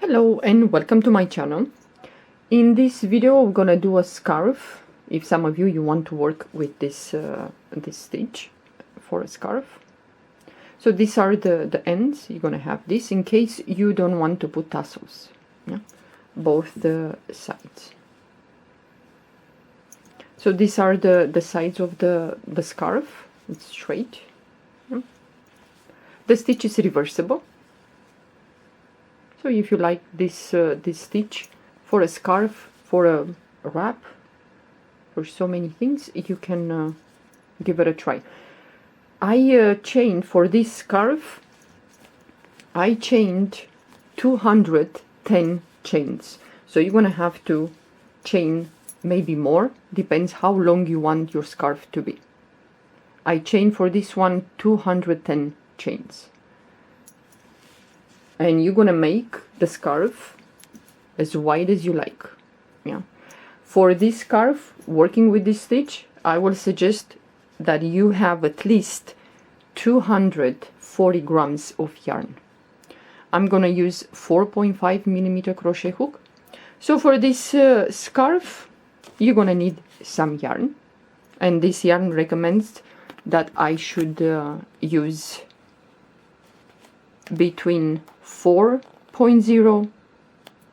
Hello and welcome to my channel. In this video we're gonna do a scarf. If some of you want to work with this this stitch for a scarf. So these are the ends. You're gonna have this in case you don't want to put tassels. Yeah? Both the sides. So these are the sides of the scarf. It's straight. Yeah? The stitch is reversible. So if you like this this stitch for a scarf, for a wrap, for so many things, you can give it a try. I chained for this scarf, I chained 210 chains. So you're gonna have to chain maybe more, depends how long you want your scarf to be. I chained for this one 210 chains. And you're gonna make the scarf as wide as you like. Yeah. For this scarf, working with this stitch, I will suggest that you have at least 240 grams of yarn. I'm gonna use 4.5 millimeter crochet hook. So for this scarf, you're gonna need some yarn, and this yarn recommends that I should use between 4.0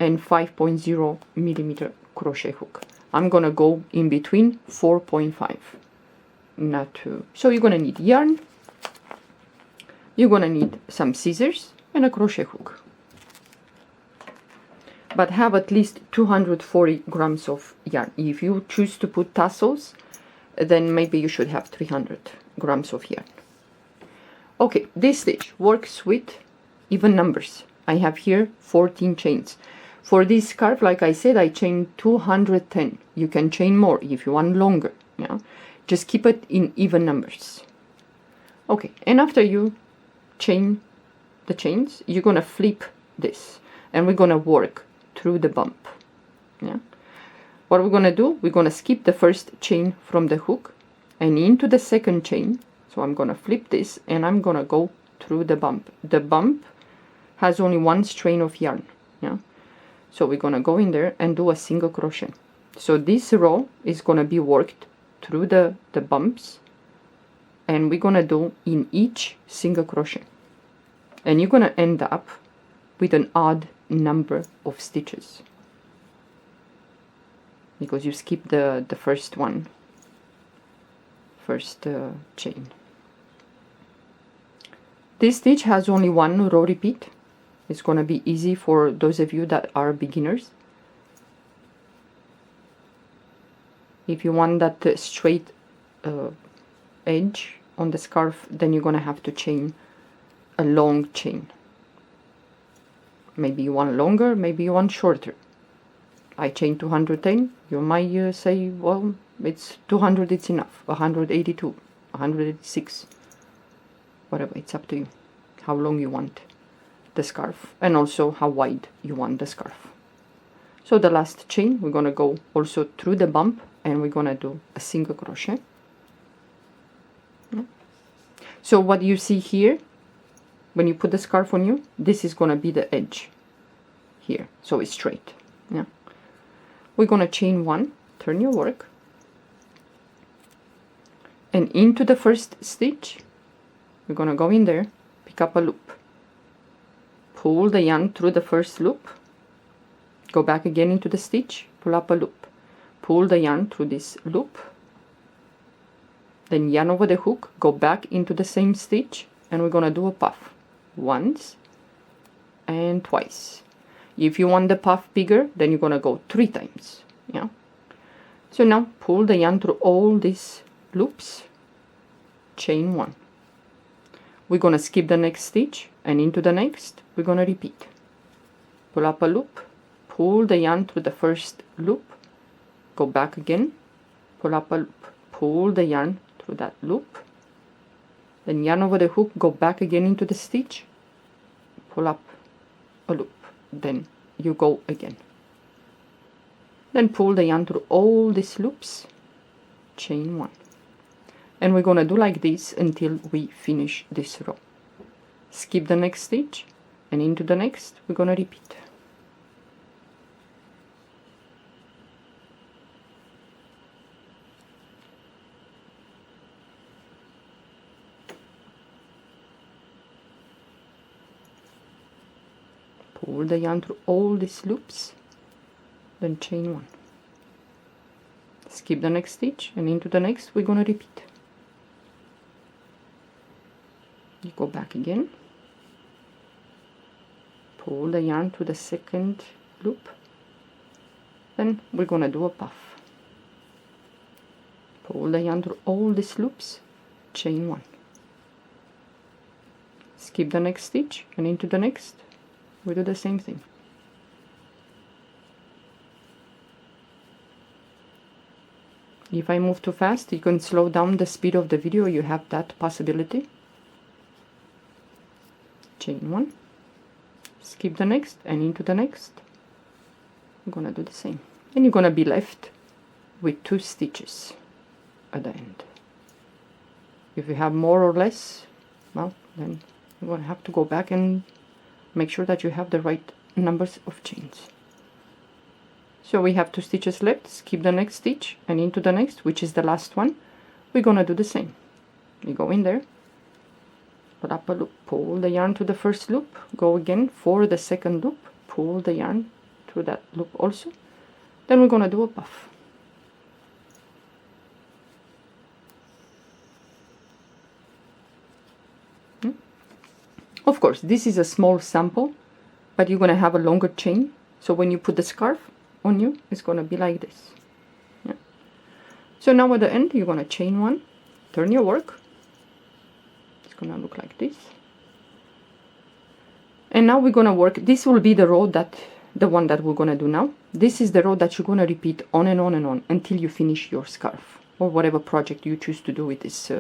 and 5.0 millimeter crochet hook. I'm gonna go in between 4.5, not 2. So you're gonna need yarn, you're gonna need some scissors and a crochet hook, but have at least 240 grams of yarn. If you choose to put tassels, then maybe you should have 300 grams of yarn. Okay, this stitch works with even numbers. I have here 14 chains. For this scarf, like I said, I chained 210. You can chain more if you want longer. Yeah, just keep it in even numbers. Okay, and after you chain the chains, you're gonna flip this, and we're gonna work through the bump. Yeah, what we're gonna do, we're gonna skip the first chain from the hook and into the second chain. So I'm gonna flip this and I'm gonna go through the bump. The bump has only one strain of yarn. Yeah, so we're gonna go in there and do a single crochet. So this row is gonna be worked through the bumps, and we're gonna do in each single crochet, and you're gonna end up with an odd number of stitches because you skip the first chain. This stitch has only one row repeat. It's gonna be easy for those of you that are beginners. If you want that straight edge on the scarf, then you're gonna have to chain a long chain. Maybe you want longer, maybe you want shorter. I chained 210. You might say, well, it's 200, it's enough. 182, 186, whatever, it's up to you how long you want the scarf, and also how wide you want the scarf. So the last chain, we're gonna go also through the bump, and we're gonna do a single crochet. So what you see here, when you put the scarf on you, this is gonna be the edge here, so it's straight. Yeah, we're gonna chain one, turn your work, and into the first stitch we're gonna go in there, pick up a loop, pull the yarn through the first loop, go back again into the stitch, pull up a loop, pull the yarn through this loop, then yarn over the hook, go back into the same stitch, and we're gonna do a puff once and twice. If you want the puff bigger, then you're gonna go 3 times. Yeah, so now pull the yarn through all these loops, chain 1. We're gonna skip the next stitch, and into the next we're gonna repeat. Pull up a loop, pull the yarn through the first loop, go back again, pull up a loop, pull the yarn through that loop, then yarn over the hook, go back again into the stitch, pull up a loop, then you go again, then pull the yarn through all these loops, chain 1. And we're gonna do like this until we finish this row. Skip the next stitch, and into the next we're gonna repeat. pull the yarn through all these loops, then chain 1, skip the next stitch, and into the next we're going to repeat. You go back again, pull the yarn to the second loop, then we're going to do a puff, pull the yarn through all these loops, chain 1, skip the next stitch, and into the next we do the same thing. If I move too fast, you can slow down the speed of the video, you have that possibility. Chain 1, skip the next, and into the next I'm gonna do the same, and you're gonna be left with 2 stitches at the end. If you have more or less, well, then you're gonna have to go back and make sure that you have the right numbers of chains. So we have 2 stitches left, skip the next stitch, and into the next, which is the last one, we're gonna do the same. You go in there, put up a loop, pull the yarn to the first loop, go again for the second loop, pull the yarn to that loop also, then we're gonna do a puff. Of course, this is a small sample, but you're gonna have a longer chain, so when you put the scarf on you, it's gonna be like this. Yeah. So now at the end, you're gonna chain 1, turn your work, it's gonna look like this, and now we're gonna work. This will be the row that the one that we're gonna do now. This is the row that you're gonna repeat on and on and on until you finish your scarf or whatever project you choose to do with this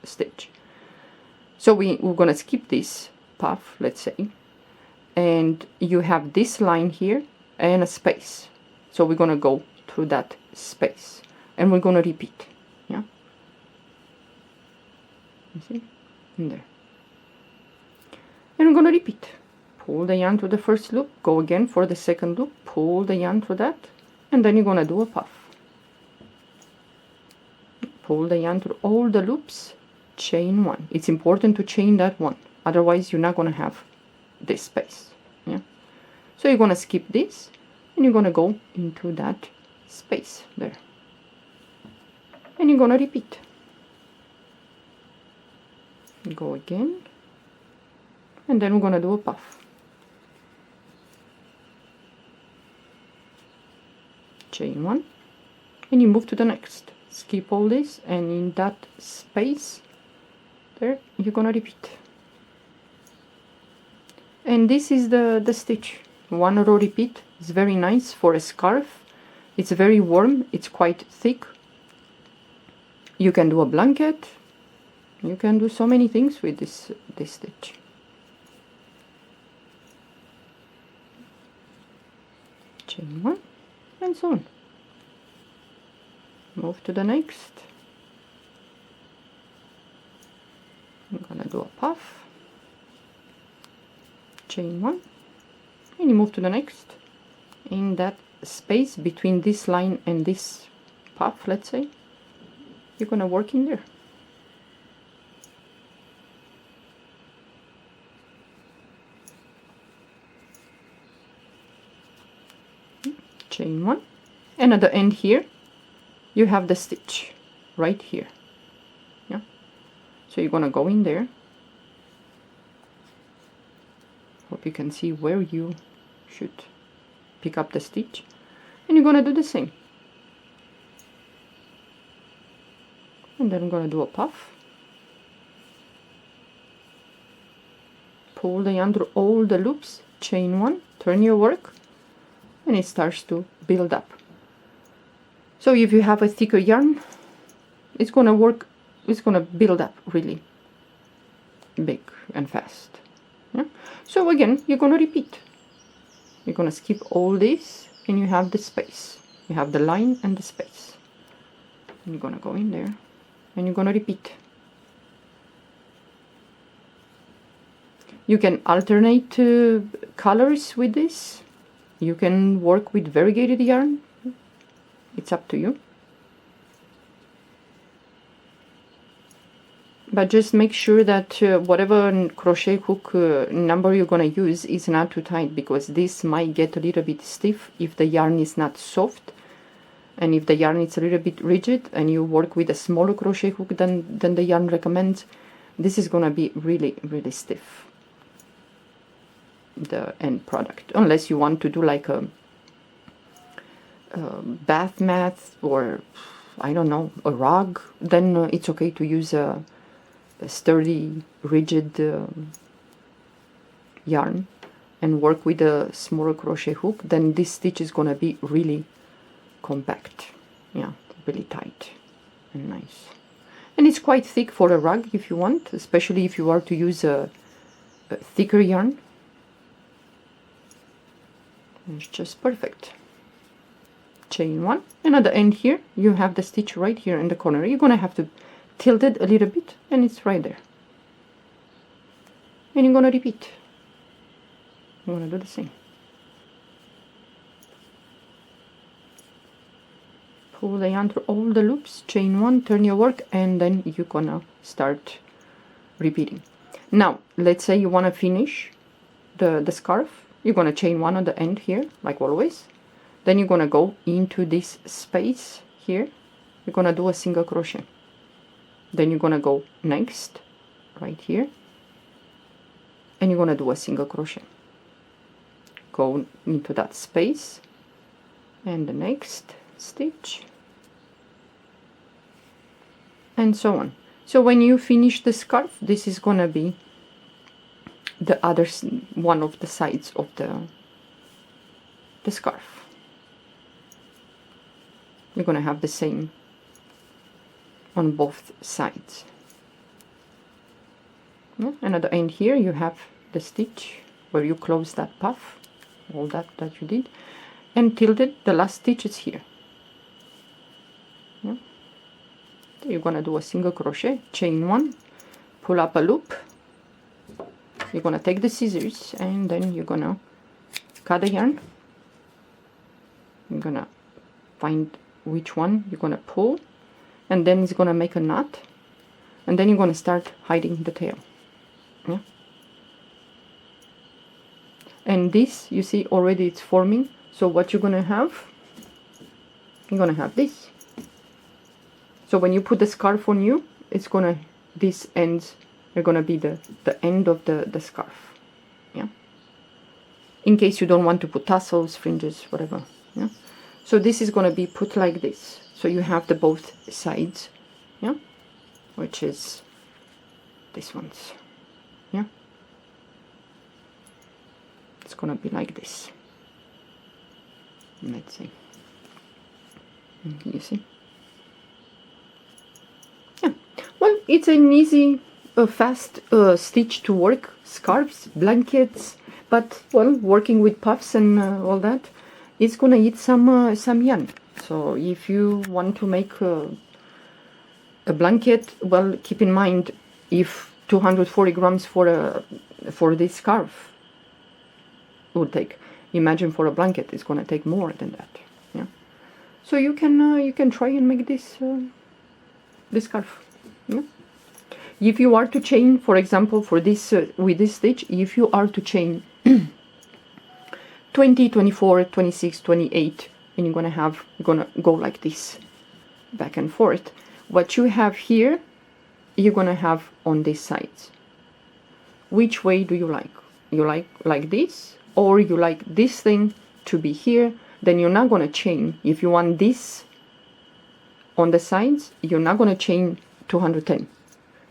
stitch. So we're gonna skip this puff, let's say, and you have this line here and a space, so we're gonna go through that space and we're gonna repeat. Yeah, you see, in there, and we're gonna repeat. Pull the yarn to the first loop, go again for the second loop, pull the yarn through that, and then you're gonna do a puff, pull the yarn through all the loops, chain 1. It's important to chain that one, otherwise you're not gonna have this space. Yeah, so you're gonna skip this and you're gonna go into that space there, and you're gonna repeat. Go again, and then we're gonna do a puff, chain 1, and you move to the next, skip all this, and in that space there you're gonna repeat. And this is the stitch. 1 row repeat. It's very nice for a scarf. It's very warm, it's quite thick. You can do a blanket, you can do so many things with this stitch. Chain 1, and so on. Move to the next. I'm gonna do a puff, chain 1, and you move to the next. In that space between this line and this puff, let's say, you're gonna work in there. Chain 1, and at the end here you have the stitch right here. Yeah, so you're gonna go in there. Hope you can see where you should pick up the stitch, and you're gonna do the same. And then I'm gonna do a puff, pull the yarn through all the loops, chain 1, turn your work, and it starts to build up. So if you have a thicker yarn, it's gonna work, it's gonna build up really big and fast. Yeah? So again, you're gonna repeat. You're gonna skip all this, and you have the space. You have the line and the space. And you're gonna go in there, and you're gonna repeat. You can alternate colors with this. You can work with variegated yarn. It's up to you. but just make sure that whatever crochet hook number you're gonna use is not too tight, because this might get a little bit stiff if the yarn is not soft, and if the yarn is a little bit rigid and you work with a smaller crochet hook than the yarn recommends, this is gonna be really, really stiff, the end product, unless you want to do like a bath mat or I don't know, a rug, then it's okay to use a sturdy, rigid yarn and work with a smaller crochet hook. Then this stitch is gonna be really compact, yeah, really tight and nice. And it's quite thick for a rug if you want, especially if you are to use a thicker yarn. It's just perfect. Chain one, and at the end here you have the stitch right here in the corner. You're gonna have to tilt it a little bit and it's right there, and you're gonna repeat. I'm gonna do the same. Pull the yarn through all the loops, chain one, turn your work, and then you're gonna start repeating. Now let's say you want to finish the scarf. You're gonna chain one on the end here like always. Then you're gonna go into this space here, you're gonna do a single crochet. Then you're gonna go next right here and you're gonna do a single crochet. Go into that space and the next stitch, and so on. So when you finish the scarf, this is gonna be the other one of the sides of the scarf. You're gonna have the same on both sides. Yeah? And at the end here you have the stitch where you close that puff, all that you did, and tilted. The last stitch is here. Yeah? So you're gonna do a single crochet, chain one, pull up a loop. You're gonna take the scissors and then you're gonna cut the yarn. You're gonna find which one you're gonna pull, and then it's gonna make a knot, and then you're gonna start hiding the tail. Yeah. And this, you see already it's forming. So what you're gonna have, you're gonna have this. So when you put the scarf on you, it's gonna, these ends are gonna be the end of the scarf. Yeah. In case you don't want to put tassels, fringes, whatever. Yeah. So this is going to be put like this. So you have the both sides, yeah, which is this one's, yeah. It's going to be like this. Let's see. Can you see? Yeah. Well, it's an easy, fast stitch to work. Scarves, blankets, but well, working with puffs and all that, it's gonna eat some yarn. So if you want to make a blanket, well, keep in mind, if 240 grams for this scarf would take, imagine for a blanket it's gonna take more than that. Yeah. So you can try and make this scarf. Yeah. If you are to chain, for example, for this with this stitch, if you are to chain 20, 24, 26, 28, and you're gonna go like this, back and forth. What you have here, you're gonna have on these sides. Which way do you like? You like this, or you like this thing to be here? Then you're not gonna chain. If you want this on the sides, you're not gonna chain 210.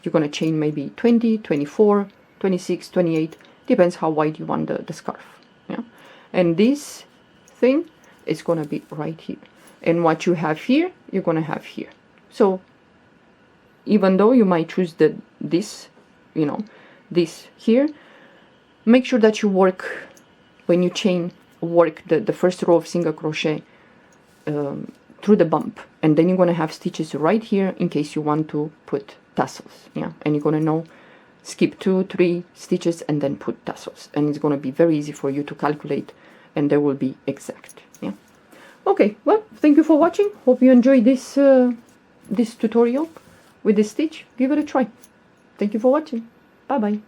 You're gonna chain maybe 20, 24, 26, 28, depends how wide you want the scarf. Yeah. And this thing is gonna be right here, and what you have here you're gonna have here. So even though you might choose this, you know, this here, make sure that you work, when you chain, work the first row of single crochet through the bump, and then you're gonna have stitches right here in case you want to put tassels. Yeah. And you're gonna know, skip 2, 3 stitches and then put tassels, and it's gonna be very easy for you to calculate, and they will be exact. Yeah. Okay, well, thank you for watching. Hope you enjoyed this this tutorial with this stitch. Give it a try. Thank you for watching. Bye bye.